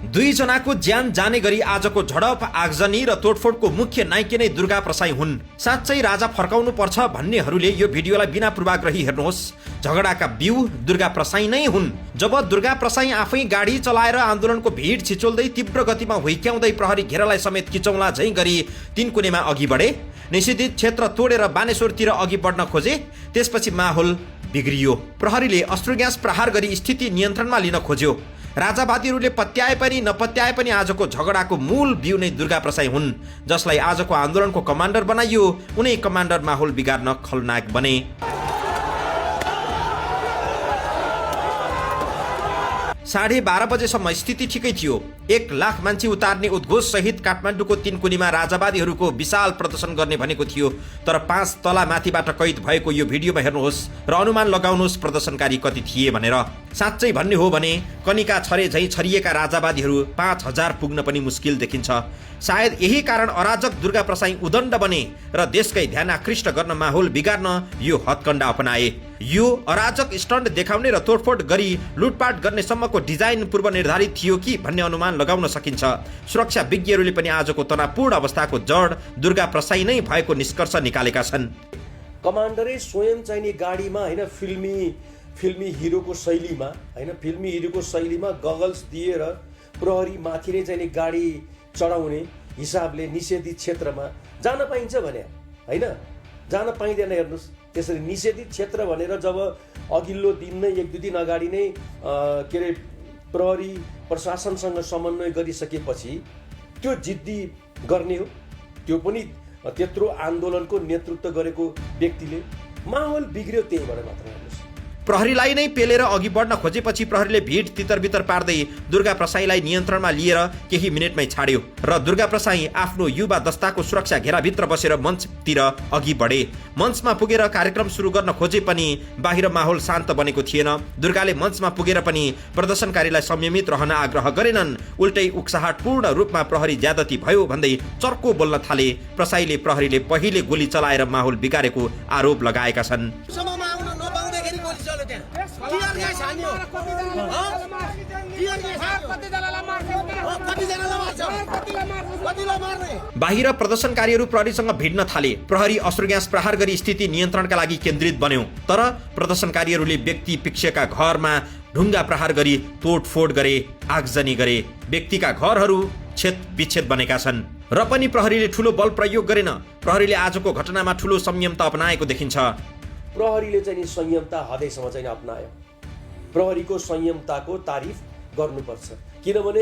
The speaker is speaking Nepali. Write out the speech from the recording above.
दुई जनाको ज्यान जाने गरी आजको झडप आगजनी र तोडफोडको मुख्य नायिका नै दुर्गा प्रसाई हुन्। साँच्चै राजा फर्काउनु पर्छ भन्नेहरूले यो भिडियोलाई बिना पूर्वाग्रही हेर्नुहोस्। झगडाका बिउ दुर्गा प्रसाई नै हुन्। जब दुर्गा प्रसाई आफै गाडी चलाएर आन्दोलनको भिड छिचोल्दै तीव्र गतिमा हुइक्याउँदै प्रहरी घेरालाई समेत किचौला झैं गरी तीनकुनेमा अघि बढे, निषेधित क्षेत्र तोडेर बानेश्वरतिर अघि बढ्न खोजे। त्यसपछि माहौल बिग्रियो। प्रहरीले अस्त्र ग्यास प्रहार गरी स्थिति नियन्त्रणमा लिन खोज्यो। राजावादीहरूले पत्याए पनि नपत्याए पनि आजको झगडाको मूल बिउ नै दुर्गा प्रसाई हुन्, जसलाई आजको आन्दोलनको कमान्डर बनाइयो। उनै कमान्डर माहौल बिगार्न खलनायक बने। 12:30 बजेसम्म स्थिति ठिकै थियो। 1 लाख मान्छे उतार्ने उद्घोष सहित काठमाडौँको तीनकुनीमा राजावादीहरूको विशाल प्रदर्शन गर्ने भनेको थियो। तर 5 तला माथिबाट कैद भएको यो भिडियोमा हेर्नुहोस् र अनुमान लगाउनुहोस् प्रदर्शनकारी कति थिए भनेर। साँच्चै भन्ने हो भने कनिका छरे झैं छरिएका राजावादीहरू 5000 पुग्न पनि मुस्किल देखिन्छ। सायद यही कारण अराजक दुर्गा प्रसाई उदण्ड बने र देशकै ध्यान आकृष्ट गर्न माहौल बिगार्न यो हत्कण्डा अपनाए। यो अराजक स्टन्ट देखाउने र तोडफोड गरी लुटपाट गर्ने सम्मको डिजाइन पूर्व निर्धारित थियो कि भन्ने अनुमान लगाउन सकिन्छ। सुरक्षा विज्ञहरूले पनि आजको तनावपूर्ण अवस्थाको जड दुर्गा प्रसाई नै भएको निष्कर्ष निकालेका छन्। कमान्डरै स्वयं चाहिने गाडीमा हैन, फिल्मी हिरोको शैलीमा हैन, फिल्मी हिरोको शैलीमा गगल्स दिएर प्रहरी माथि नै चाहिने गाडी चढाउने हिसाबले निषेधित क्षेत्रमा जान पाइन्छ भने हैन, जान पाइँदैन। हेर्नुहोस्, त्यसरी निषेधित क्षेत्र भनेर जब अघिल्लो दिन नै 1-2 दिन अगाडि नै के अरे प्रहरी प्रशासनसँग समन्वय गरिसकेपछि त्यो जिद्दी गर्ने हो। त्यो पनि त्यत्रो आन्दोलनको नेतृत्व गरेको व्यक्तिले। माहौल बिग्रियो त्यहीबाट मात्र। हेर्नुहोस्, प्रहरीलाई नै पेलेर अघि बढ्न खोजेपछि प्रहरीले भिड तितरबितर पार्दै दुर्गा प्रसाईलाई नियन्त्रणमा लिएर केही मिनेटमै छाड्यो र दुर्गा प्रसाई आफ्नो युवा दस्ताको सुरक्षा घेराभित्र बसेर मञ्चतिर अघि बढे। मञ्चमा पुगेर कार्यक्रम सुरु गर्न खोजे पनि बाहिर माहौल शान्त बनेको थिएन। दुर्गाले मञ्चमा पुगेर पनि प्रदर्शनकारीलाई संयमित रहन आग्रह गरेनन्। उल्टै उक्साहटपूर्ण रूपमा प्रहरी ज्यादती भयो भन्दै चर्को बोल्न थाले। प्रसाईले प्रहरीले पहिले गोली चलाएर माहौल बिगारेको आरोप लगाएका छन्। बाहिर प्रदर्शनकारीहरू प्रहरीसँग भिड्न थाले। प्रहरी अस्त्र ग्यास प्रहार गरी स्थिति नियन्त्रणका लागि केन्द्रित बन्यो। तर प्रदर्शनकारीहरूले व्यक्ति पिक्ष्यका घरमा ढुङ्गा प्रहार गरी तोडफोड गरे, आगजनी गरे। व्यक्तिका घरहरू छेद विच्छेद बनेका छन् र पनि प्रहरीले ठूलो बल प्रयोग गरेन। प्रहरीले आजको घटनामा ठूलो संयमता अपनाएको देखिन्छ। प्रहरीले चाहिँ संयमता हदैसम्म चाहिँ अपनायो। प्रहरीको संयमताको तारिफ गर्नुपर्छ, किनभने